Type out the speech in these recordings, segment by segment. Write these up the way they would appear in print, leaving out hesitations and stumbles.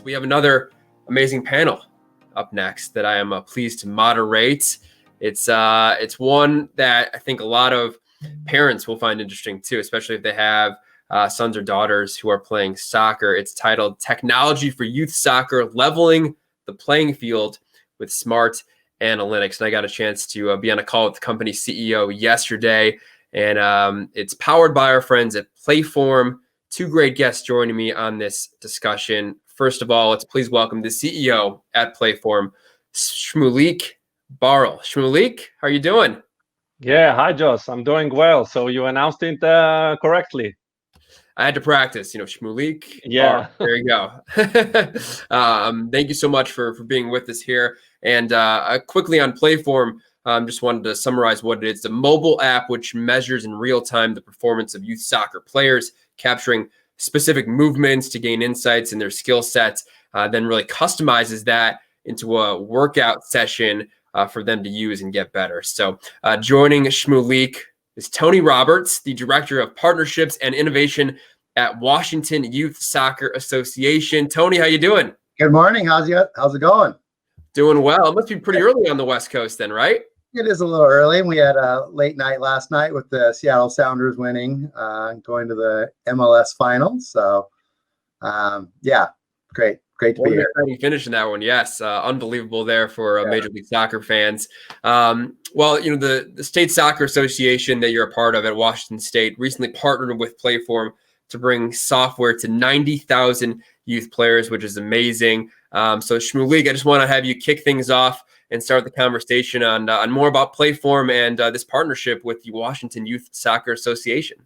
we have another amazing panel up next that I am pleased to moderate. It's one that I think a lot of parents will find interesting too, especially if they have sons or daughters who are playing soccer. It's titled Technology for Youth Soccer, Leveling the Playing Field with Smart Analytics. And I got a chance to be on a call with the company CEO yesterday, and it's powered by our friends at Playform. Two great guests joining me on this discussion. First of all, let's please welcome the CEO at Playform, Shmulik Barrel. Shmulik, how are you doing? Yeah, hi, Josh. I'm doing well. So you announced it correctly. I had to practice, Shmulik. Yeah. There you go. Thank you so much for being with us here. And quickly on Playform, just wanted to summarize what it is. It's a mobile app which measures in real time the performance of youth soccer players, capturing specific movements to gain insights in their skill sets, then really customizes that into a workout session for them to use and get better. So joining Shmulik is Tony Roberts, the Director of Partnerships and Innovation at Washington Youth Soccer Association. Tony, how you doing? Good morning. How's it going? Doing well. It must be pretty early on the West Coast then, right? It is a little early. We had a late night last night with the Seattle Sounders winning, going to the MLS finals. So, yeah, great to be here. Exciting finish in that one. Yes, unbelievable there for Major League Soccer fans. Well, the State Soccer Association that you're a part of at Washington State recently partnered with Playform to bring software to 90,000 youth players, which is amazing. So Shmulik, I just want to have you kick things off and start the conversation on more about Playform and this partnership with the Washington Youth Soccer Association.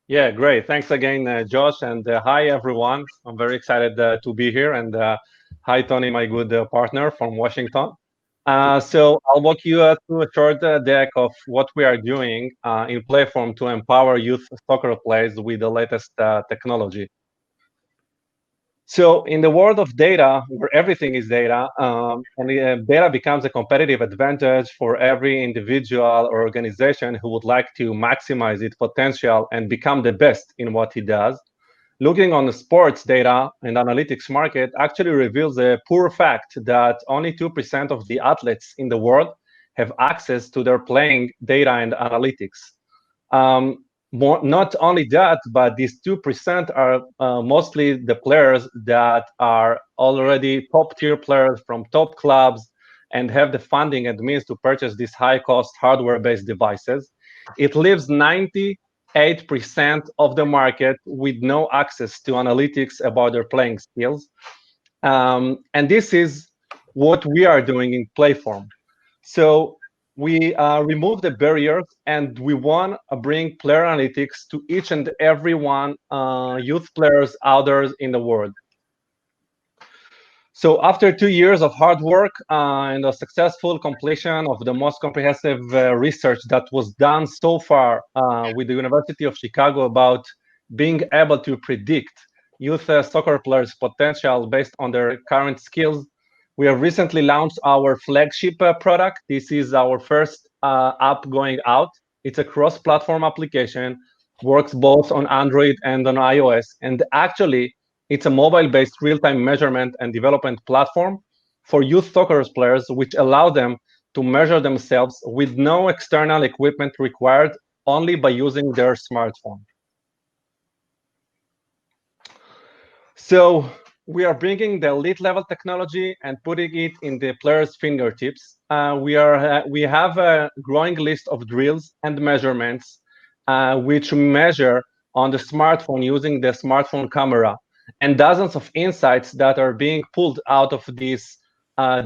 Yeah, great. Thanks again, Josh, and hi, everyone. I'm very excited to be here. And hi, Tony, my good partner from Washington. So I'll walk you through a short deck of what we are doing in Playform to empower youth soccer players with the latest technology. So in the world of data, where everything is data, and data becomes a competitive advantage for every individual or organization who would like to maximize its potential and become the best in what he does. Looking on the sports data and analytics market actually reveals a poor fact that only 2% of the athletes in the world have access to their playing data and analytics. Not only that, but these 2% are mostly the players that are already top-tier players from top clubs and have the funding and means to purchase these high-cost hardware-based devices. It leaves 98% of the market with no access to analytics about their playing skills. And this is what we are doing in Playform. So we remove the barriers and we want to bring player analytics to each and every one youth players out there in the world. So after 2 years of hard work and a successful completion of the most comprehensive research that was done so far with the University of Chicago about being able to predict youth soccer players' potential based on their current skills, we have recently launched our flagship product. This is our first app going out. It's a cross-platform application, works both on Android and on iOS. And actually, it's a mobile-based real-time measurement and development platform for youth soccer players, which allow them to measure themselves with no external equipment required, only by using their smartphone. So we are bringing the elite level technology and putting it in the player's fingertips. We have a growing list of drills and measurements which measure on the smartphone using the smartphone camera, and dozens of insights that are being pulled out of these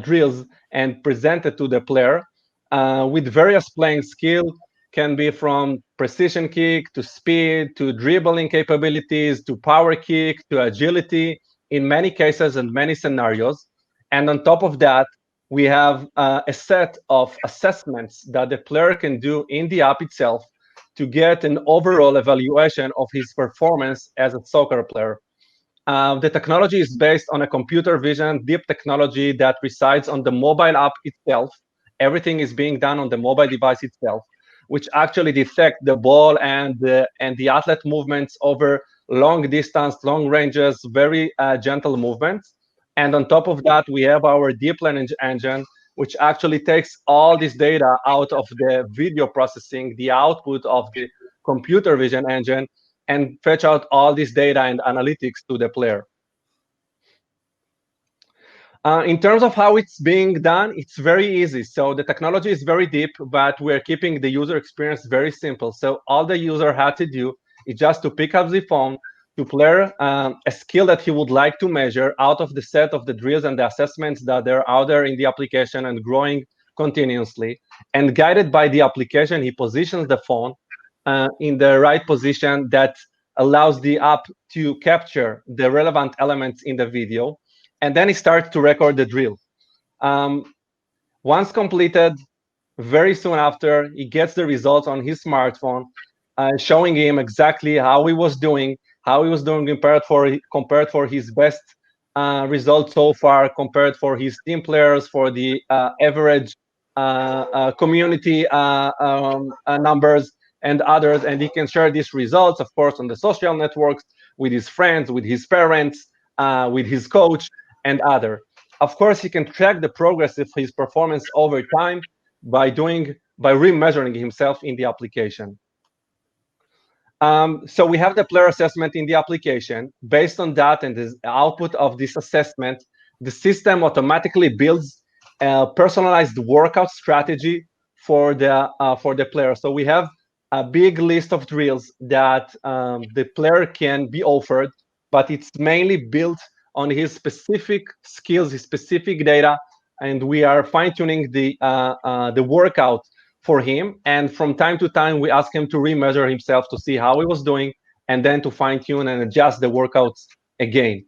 drills and presented to the player with various playing skills. Can be from precision kick to speed to dribbling capabilities to power kick to agility in many cases and many scenarios. And on top of that, we have a set of assessments that the player can do in the app itself to get an overall evaluation of his performance as a soccer player. The technology is based on a computer vision deep technology that resides on the mobile app itself. Everything is being done on the mobile device itself, which actually detect the ball and the athlete movements over long distance, long ranges, very gentle movements. And on top of that, we have our deep learning engine, which actually takes all this data out of the video processing, the output of the computer vision engine, and fetch out all this data and analytics to the player. In terms of how it's being done, it's very easy. So the technology is very deep, but we're keeping the user experience very simple. So all the user had to do is just to pick up the phone, to play a skill that he would like to measure out of the set of the drills and the assessments that are out there in the application and growing continuously. And guided by the application, he positions the phone in the right position that allows the app to capture the relevant elements in the video. And then he starts to record the drill. Once completed, very soon after, he gets the results on his smartphone, showing him exactly how he was doing compared for his best results so far, compared for his team players, for the average community numbers and others. And he can share these results, of course, on the social networks with his friends, with his parents, with his coach, and other. Of course, he can track the progress of his performance over time by remeasuring himself in the application. So we have the player assessment in the application. Based on that and the output of this assessment, the system automatically builds a personalized workout strategy for the player. So we have a big list of drills that the player can be offered, but it's mainly built on his specific skills, his specific data, and we are fine-tuning the workout for him. And from time to time, we ask him to remeasure himself to see how he was doing, and then to fine-tune and adjust the workouts again.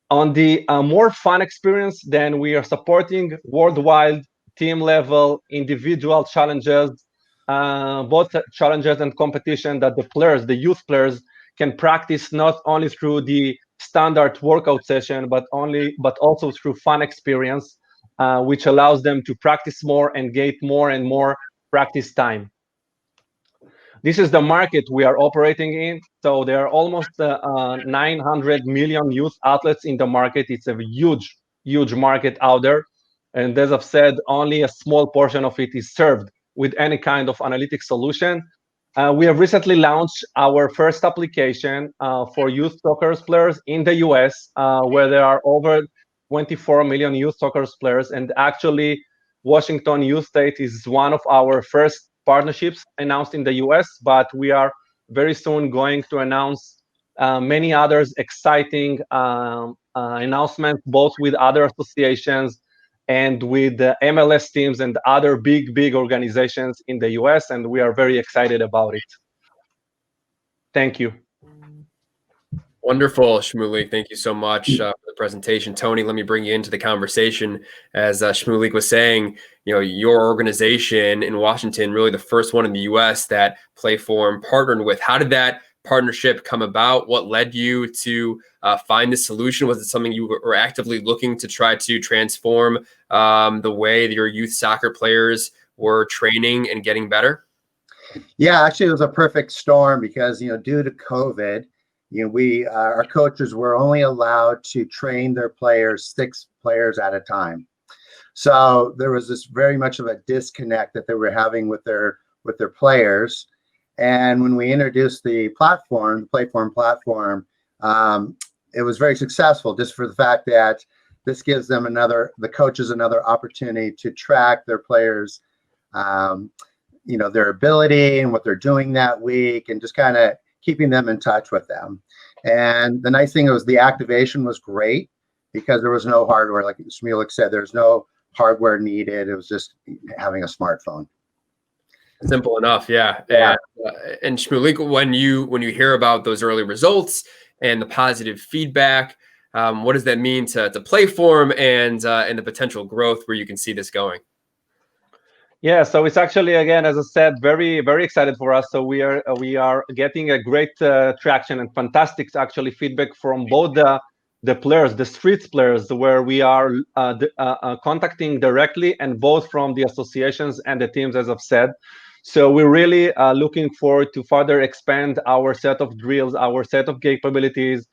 On the more fun experience, then we are supporting worldwide, team level, individual challenges, both challenges and competition that the youth players can practice not only through the standard workout session, but also through fun experience, which allows them to practice more and get more and more practice time. This is the market we are operating in. So there are almost 900 million youth athletes in the market. It's a huge, huge market out there. And as I've said, only a small portion of it is served with any kind of analytic solution. We have recently launched our first application for youth soccer players in the US, where there are over 24 million youth soccer players. And actually, Washington Youth State is one of our first partnerships announced in the US, but we are very soon going to announce many others exciting announcements, both with other associations and with the MLS teams and other big organizations in the US, and we are very excited about it. Thank you. Wonderful, Shmulik. Thank you so much for the presentation. Tony, let me bring you into the conversation. As Shmulik was saying, your organization in Washington, really the first one in the US that Playform partnered with. How did that partnership come about? What led you to find this solution? Was it something you were actively looking to try to transform the way that your youth soccer players were training and getting better? Yeah, actually, it was a perfect storm because, due to COVID, our coaches were only allowed to train their players 6 players at a time. So there was this very much of a disconnect that they were having with their players. And when we introduced the platform, the Playform platform, it was very successful just for the fact that this gives them the coaches another opportunity to track their players, their ability and what they're doing that week, and just kind of keeping them in touch with them. And the nice thing was the activation was great because there was no hardware. Like Shmulik said, there's no hardware needed. It was just having a smartphone. Simple enough, yeah. And Shmulik, when you hear about those early results and the positive feedback, what does that mean to Playform and the potential growth where you can see this going? Yeah, so it's actually, again, as I said, very, very excited for us. So we are getting a great traction and fantastic actually feedback from both the the players, the streets players, where we are contacting directly, and both from the associations and the teams, as I've said. So we're really looking forward to further expand our set of drills, our set of capabilities,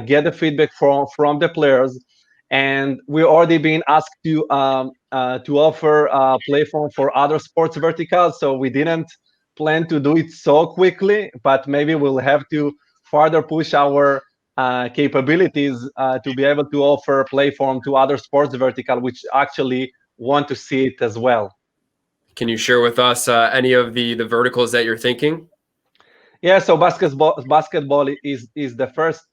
get the feedback from the players, and we're already being asked to offer Playform for other sports verticals. So we didn't plan to do it so quickly, but maybe we'll have to further push our capabilities to be able to offer Playform to other sports vertical, which actually want to see it as well. Can you share with us any of the verticals that you're thinking? Yeah, so basketball is the first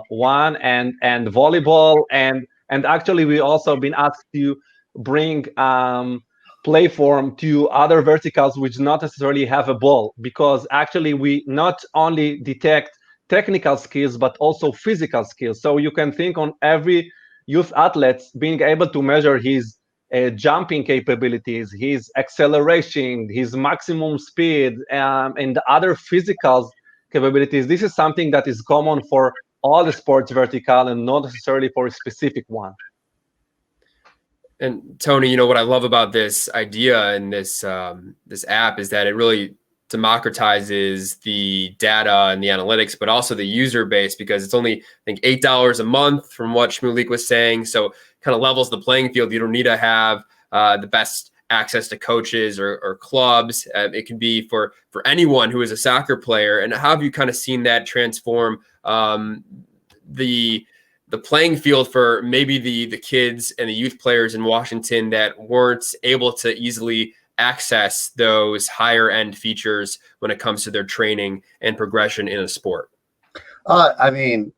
one, and volleyball, and actually we also been asked to bring Playform to other verticals which not necessarily have a ball, because actually we not only detect technical skills but also physical skills. So you can think on every youth athlete being able to measure his jumping capabilities, his acceleration, his maximum speed, and other physical capabilities. This is something that is common for all the sports vertical and not necessarily for a specific one. And Tony, you know what I love about this idea and this app is that it really democratizes the data and the analytics, but also the user base, because it's only, I think, $8 a month from what Shmulik was saying. So kind of levels the playing field. You don't need to have the best access to coaches or clubs. It can be for anyone who is a soccer player. And how have you kind of seen that transform the playing field for maybe the kids and the youth players in Washington that weren't able to easily access those higher end features when it comes to their training and progression in a sport? I mean,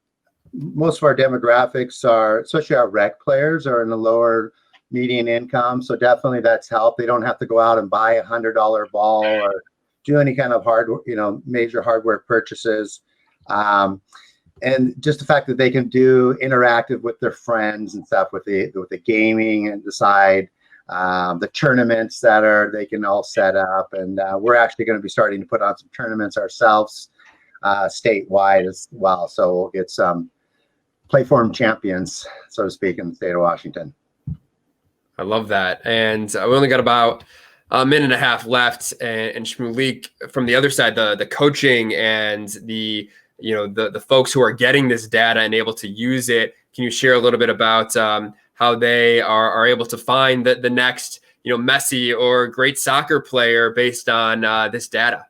most of our demographics are, especially our rec players, are in the lower median income. So definitely that's helped. They don't have to go out and buy $100 ball or do any kind of major hardware purchases. And just the fact that they can do interactive with their friends and stuff with the gaming and decide the tournaments that they can all set up. And we're actually going to be starting to put on some tournaments ourselves statewide as well. So we'll get some Playform champions, so to speak, in the state of Washington. I love that. And we only got about a minute and a half left. And Shmulik, from the other side, the coaching and the folks who are getting this data and able to use it, can you share a little bit about how they are able to find the next, Messi or great soccer player based on this data?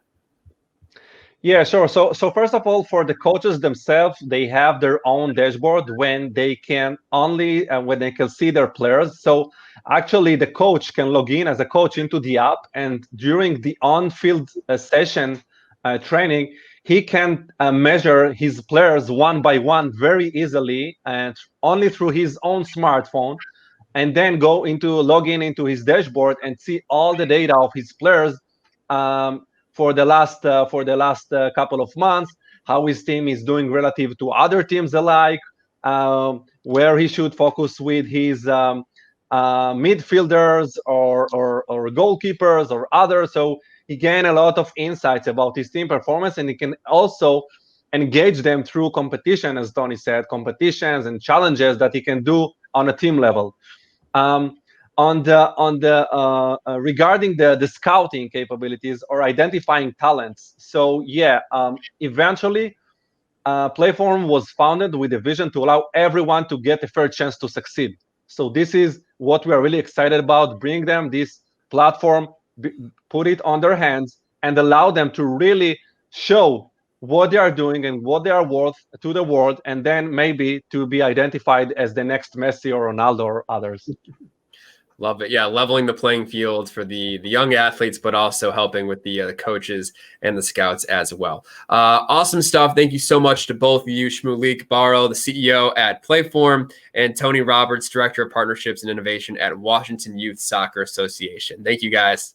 Yeah, sure. So first of all, for the coaches themselves, they have their own dashboard when they can see their players. So actually, the coach can log in as a coach into the app, and during the on-field session training, he can measure his players one by one very easily, and only through his own smartphone, and then log in into his dashboard and see all the data of his players for the last couple of months, how his team is doing relative to other teams alike, where he should focus with his midfielders or goalkeepers or others. So he gained a lot of insights about his team performance, and he can also engage them through competition, as Tony said, competitions and challenges that he can do on a team level. Regarding the scouting capabilities or identifying talents. So yeah, eventually Playform was founded with a vision to allow everyone to get a fair chance to succeed. So this is what we are really excited about, bring them this platform, put it on their hands, and allow them to really show what they are doing and what they are worth to the world, and then maybe to be identified as the next Messi or Ronaldo or others. Love it. Yeah, leveling the playing field for the young athletes, but also helping with the coaches and the scouts as well. Awesome stuff. Thank you so much to both of you, Shmulik Barrel, the CEO at Playform, and Tony Roberts, Director of Partnerships and Innovation at Washington Youth Soccer Association. Thank you, guys.